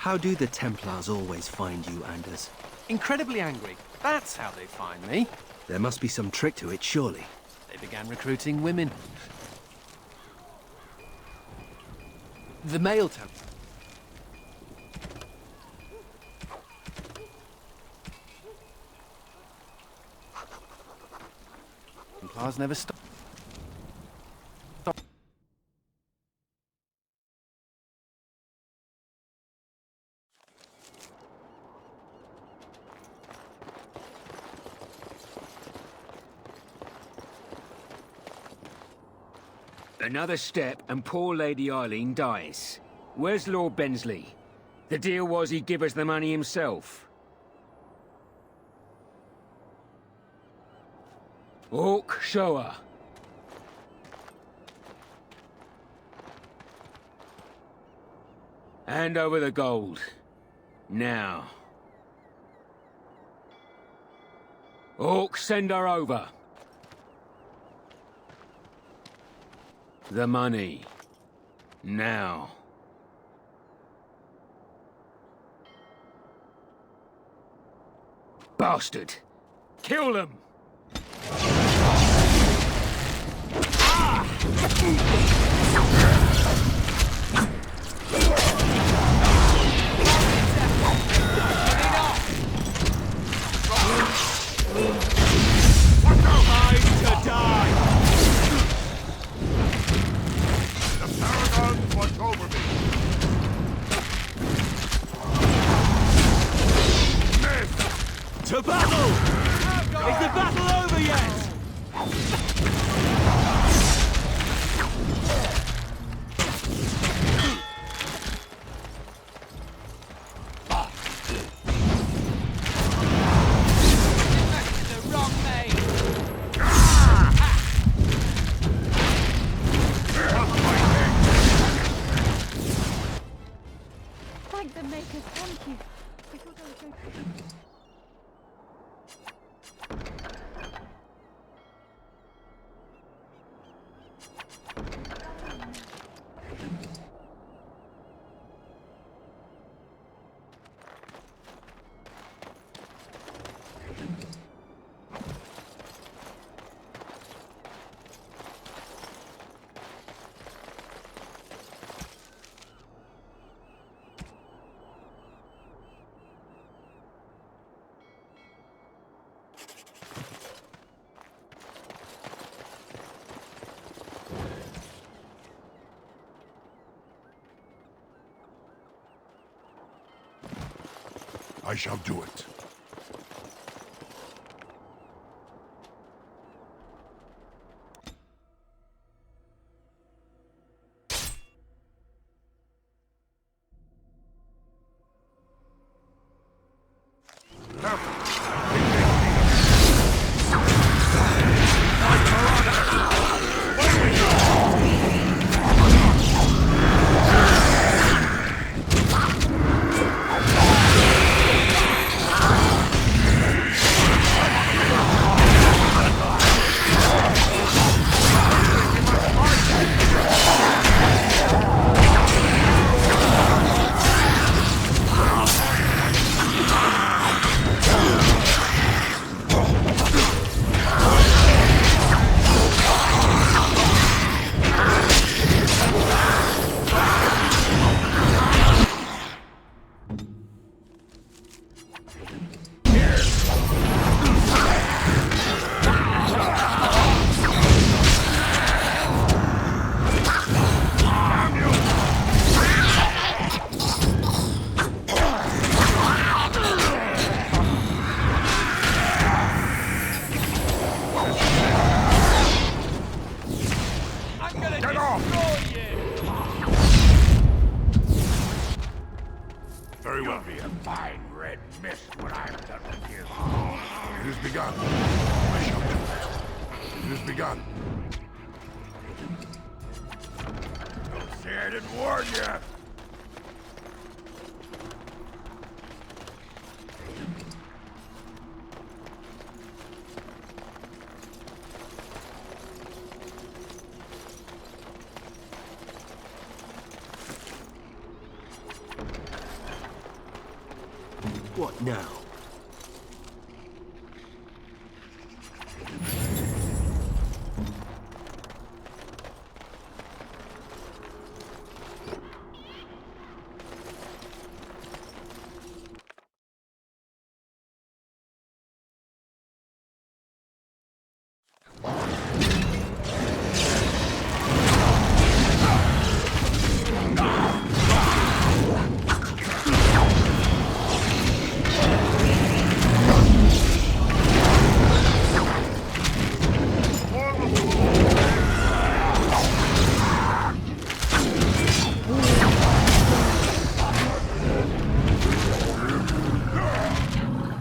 How do the Templars always find you, Anders? Incredibly angry. That's how they find me. There must be some trick to it, surely. They began recruiting women. The male Templar. Templars never stop. Another step and poor Lady Eileen dies. Where's Lord Bensley? The deal was he'd give us the money himself. Orc, show her. Hand over the gold. Now. Orc, send her over. The money. Now. Bastard! Kill them! To battle! Is the battle over yet? Thank the makers, thank you. I thought I was going to... I shall do it. Very well. You'll be a fine red mist when I'm done with you. It has begun. I shall do it. It has begun. Don't say I didn't warn you. What now?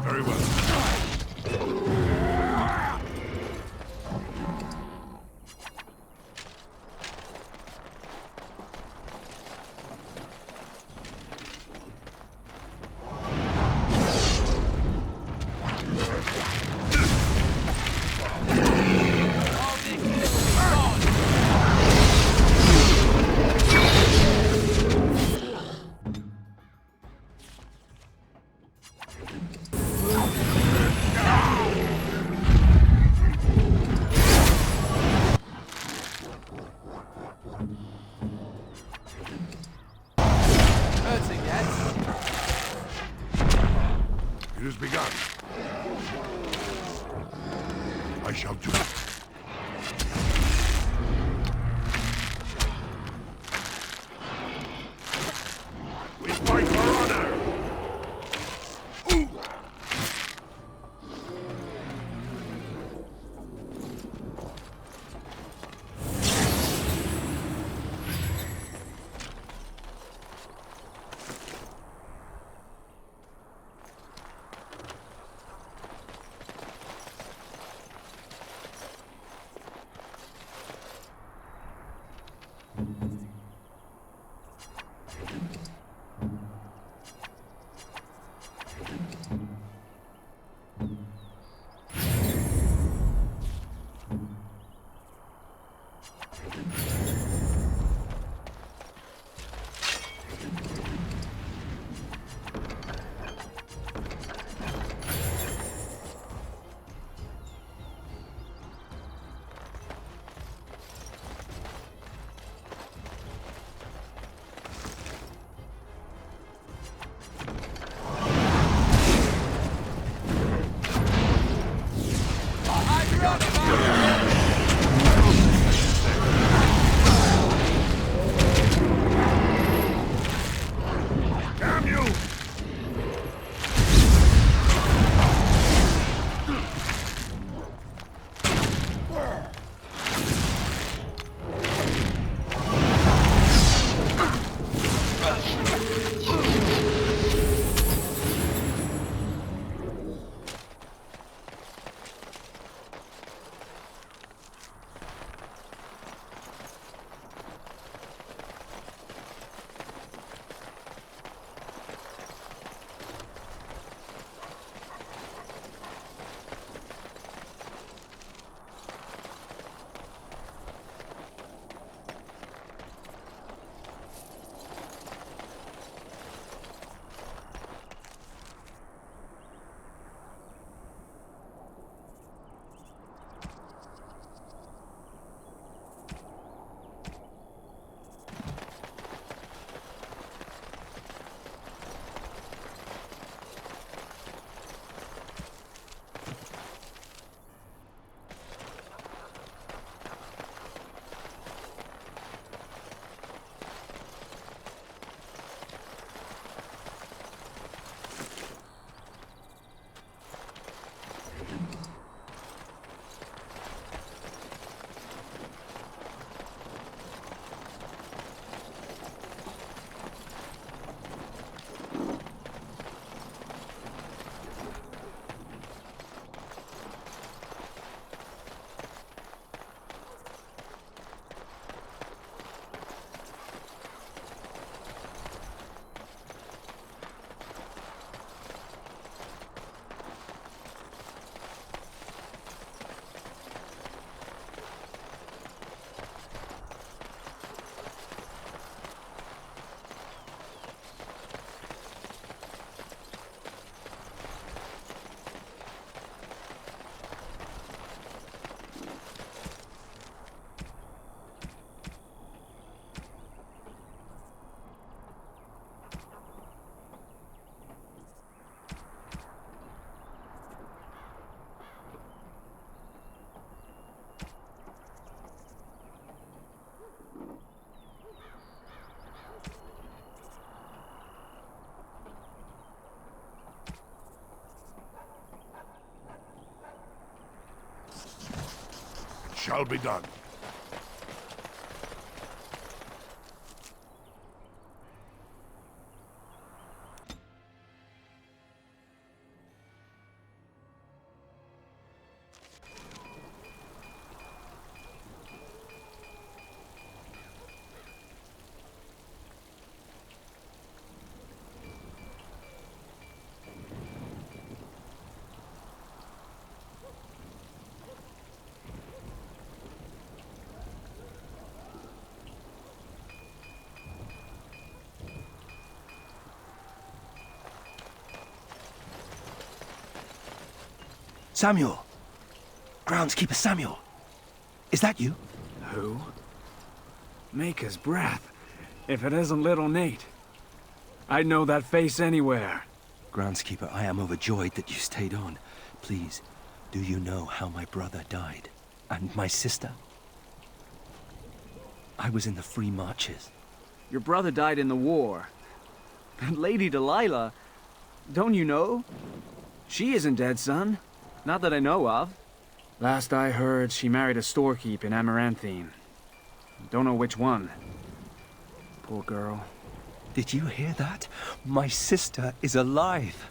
Very well. Hurting yet? It has begun. I shall do it. We fight for honor! Ooh. shall be done. Samuel! Groundskeeper Samuel! Is that you? Who? Maker's breath. If it isn't little Nate. I'd know that face anywhere. Groundskeeper, I am overjoyed that you stayed on. Please, do you know how my brother died? And my sister? I was in the Free Marches. Your brother died in the war. And Lady Delilah, don't you know? She isn't dead, son. Not that I know of. Last I heard, she married a storekeep in Amaranthine. Don't know which one. Poor girl. Did you hear that? My sister is alive.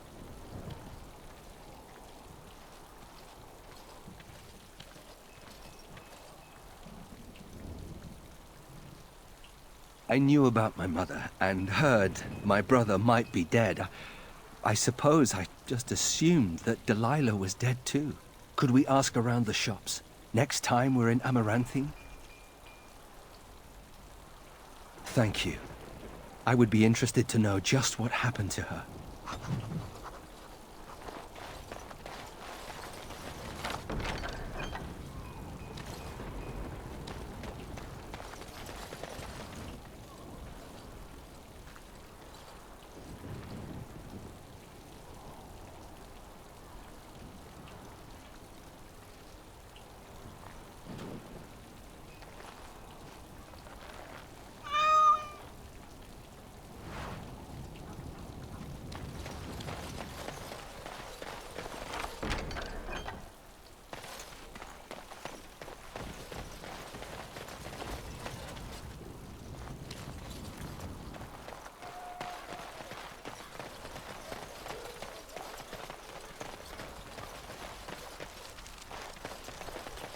I knew about my mother and heard my brother might be dead. I suppose I just assumed that Delilah was dead too. Could we ask around the shops next time we're in Amaranthine? Thank you. I would be interested to know just what happened to her.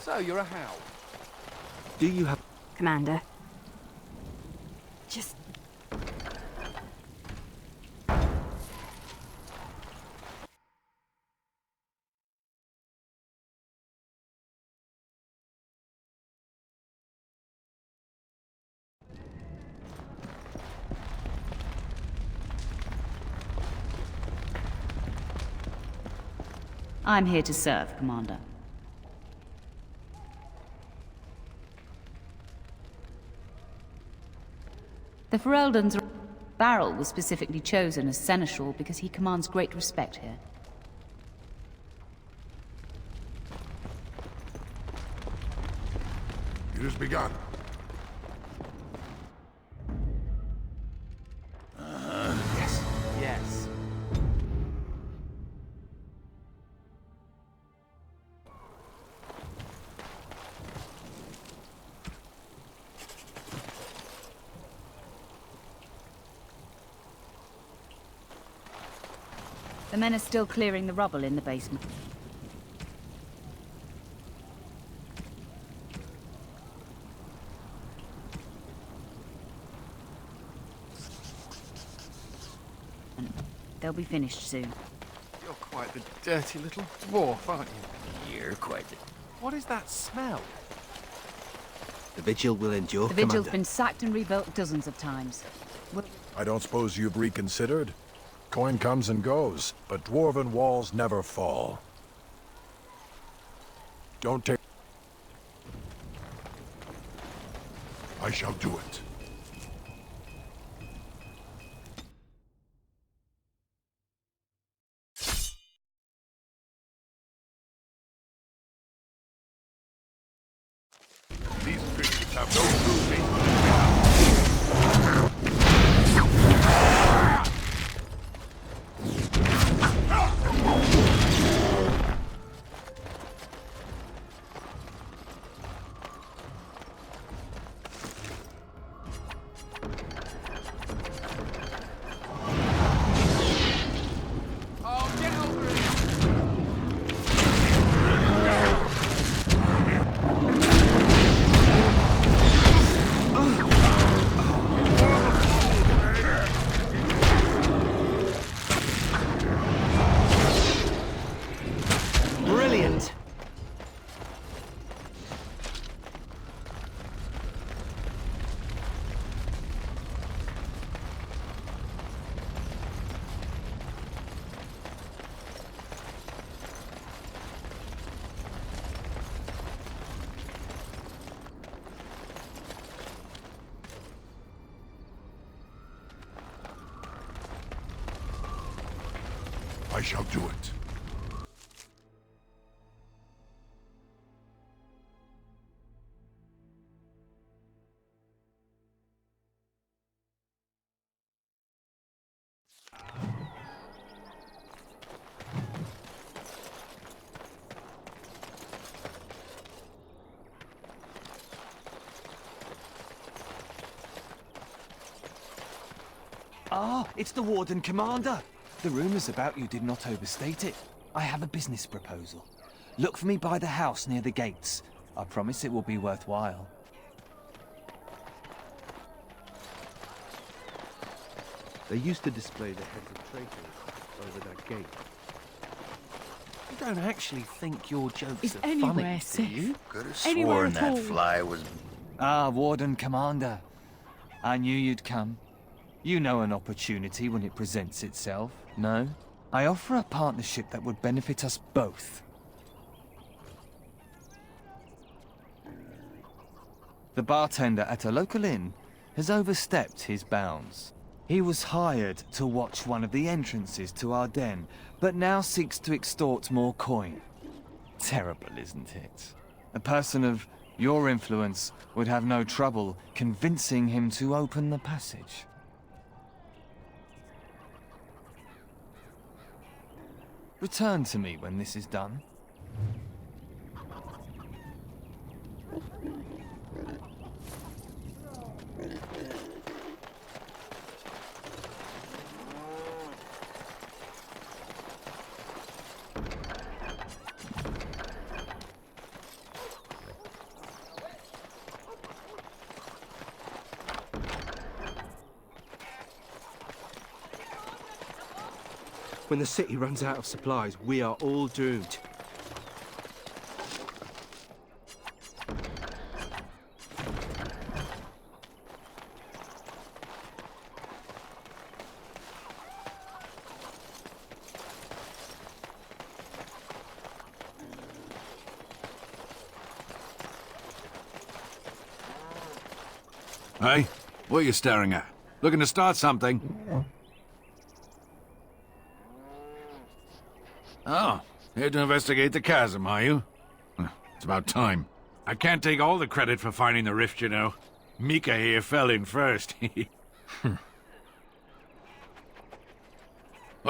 So, you're a How? Do you have... Commander. Just... I'm here to serve, Commander. The Ferelden's Barrel was specifically chosen as seneschal because he commands great respect here. It has begun. Yes. Yes. The men are still clearing the rubble in the basement. They'll be finished soon. You're quite the dirty little dwarf, aren't you? You're quite... What is that smell? The vigil will endure, The vigil's Commander. been sacked and rebuilt dozens of times. I don't suppose you've reconsidered? Coin comes and goes, but dwarven walls never fall. Don't take... I shall do it. These creatures have no true meaning. I shall do it. Ah, it's the Warden Commander. The rumors about you did not overstate it. I have a business proposal. Look for me by the house near the gates. I promise it will be worthwhile. They used to display the heads of traitors over that gate. You don't actually think your jokes Is are anywhere funny, do safe? you? Could have Anywhere sworn at that all. fly was... Ah, Warden Commander. I knew you'd come. You know an opportunity when it presents itself, no? I offer a partnership that would benefit us both. The bartender at a local inn has overstepped his bounds. He was hired to watch one of the entrances to our den, but now seeks to extort more coin. Terrible, isn't it? A person of your influence would have no trouble convincing him to open the passage. Return to me when this is done. When the city runs out of supplies, we are all doomed. Hey, what are you staring at? Looking to start something? Oh, here to investigate the chasm, are you? It's about time. I can't take all the credit for finding the rift, you know. Mika here fell in first. Well,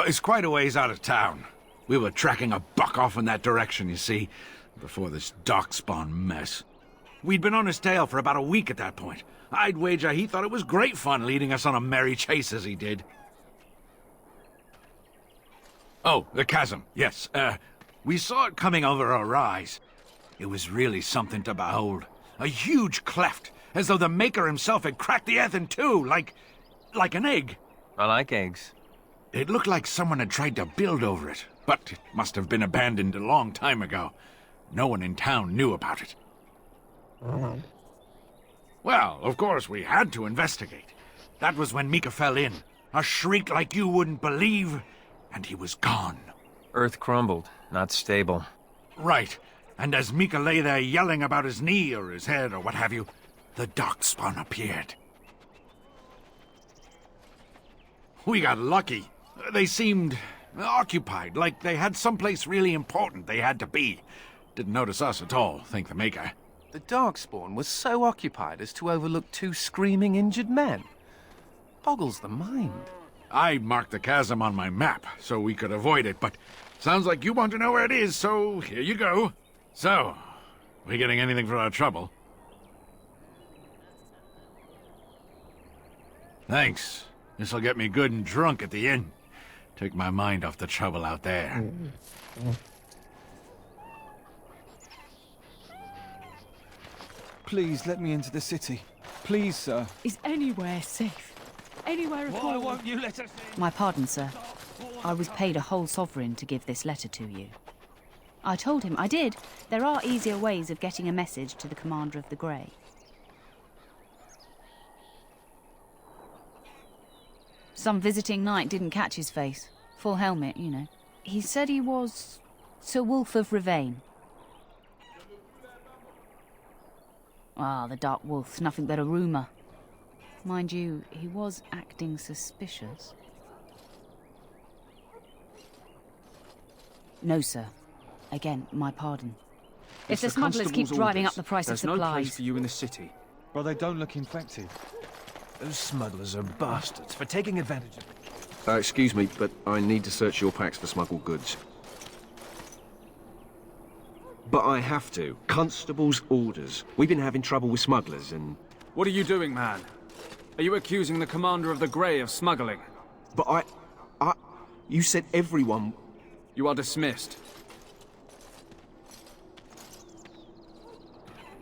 it's quite a ways out of town. We were tracking a buck off in that direction, you see, before this darkspawn mess. We'd been on his tail for about a week at that point. I'd wager he thought it was great fun leading us on a merry chase as he did. Oh, the chasm, yes. We saw it coming over a rise. It was really something to behold. A huge cleft, as though the Maker himself had cracked the earth in two, like an egg. I like eggs. It looked like someone had tried to build over it, but it must have been abandoned a long time ago. No one in town knew about it. Well, of course, we had to investigate. That was when Mika fell in. A shriek like you wouldn't believe, and he was gone. Earth crumbled, not stable. Right. And as Mika lay there yelling about his knee or his head or what have you, the darkspawn appeared. We got lucky. They seemed occupied, like they had someplace really important they had to be. Didn't notice us at all, thank the Maker. The Darkspawn was so occupied as to overlook two screaming injured men. Boggles the mind. I marked the chasm on my map so we could avoid it, but sounds like you want to know where it is, so here you go. So, we getting anything for our trouble? Thanks. This'll get me good and drunk at the inn. Take my mind off the trouble out there. Please let me into the city. Please, sir. Is anywhere safe? Anywhere at all? Why won't you let us in? My pardon, sir. I was paid a whole sovereign to give this letter to you. I told him I did. There are easier ways of getting a message to the Commander of the Grey. Some visiting knight didn't catch his face. Full helmet, you know. He said he was Sir Wolf of Rivane. Ah, the Dark Wolf's nothing but a rumour. Mind you, he was acting suspicious. No, sir. Again, my pardon. If It's the smugglers keep constable's driving orders. up the price There's of no place supplies... for you in the city. Well, they don't look infected. Those smugglers are bastards for taking advantage of it. Excuse me, but I need to search your packs for smuggled goods. But I have to. Constable's orders. We've been having trouble with smugglers and... What are you doing, man? Are you accusing the commander of the Grey of smuggling? But I... You said everyone... You are dismissed.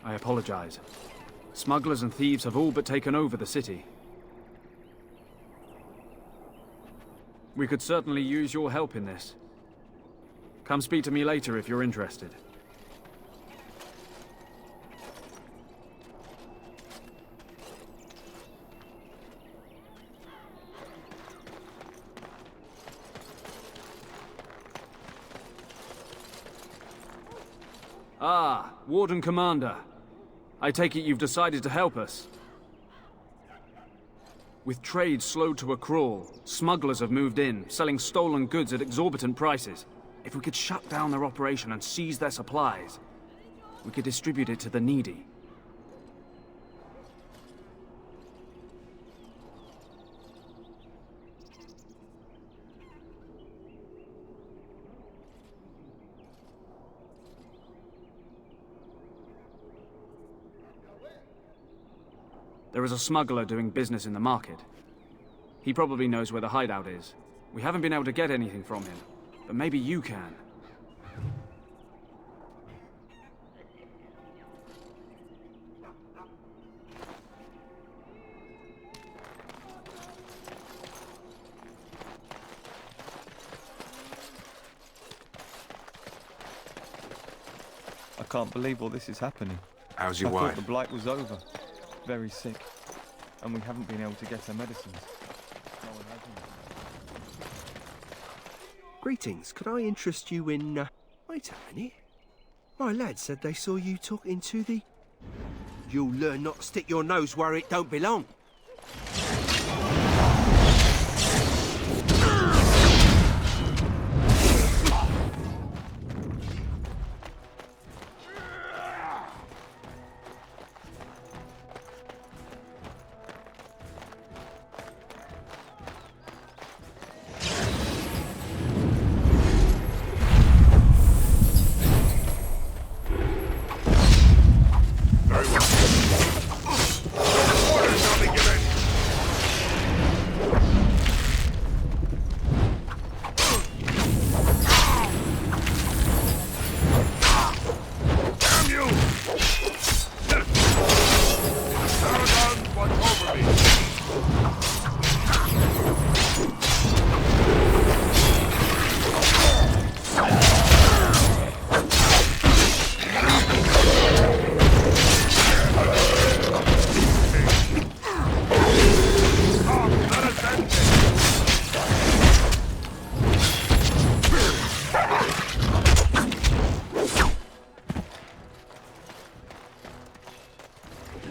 I apologize. Smugglers and thieves have all but taken over the city. We could certainly use your help in this. Come speak to me later if you're interested. Ah, Warden Commander. I take it you've decided to help us. With trade slowed to a crawl, smugglers have moved in, selling stolen goods at exorbitant prices. If we could shut down their operation and seize their supplies, we could distribute it to the needy. There is a smuggler doing business in the market. He probably knows where the hideout is. We haven't been able to get anything from him, but maybe you can. I can't believe all this is happening. How's your I wife? thought the blight was over. Very sick. And we haven't been able to get her medicines. No one has any. Greetings, could I interest you in... Wait a minute. My lad said they saw you talking to the... You'll learn not to stick your nose where it don't belong.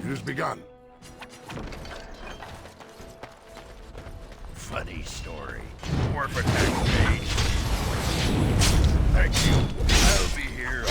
It has begun. Funny story. More for next day. Thank you. I'll be here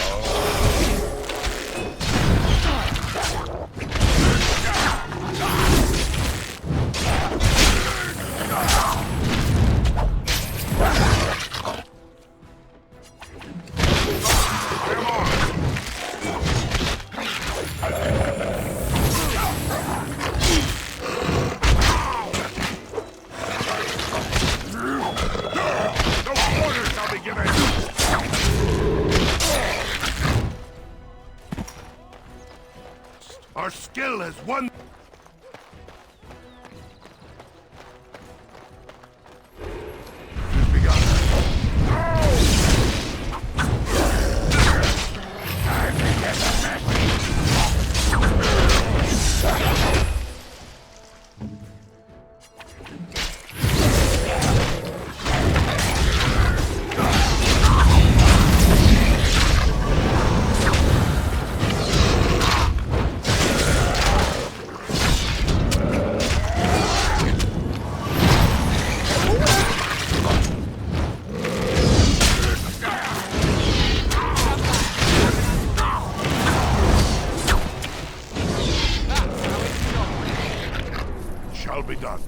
Our skill has won. we done?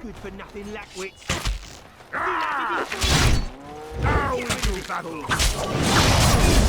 Good for nothing lackwits. Now we do battle!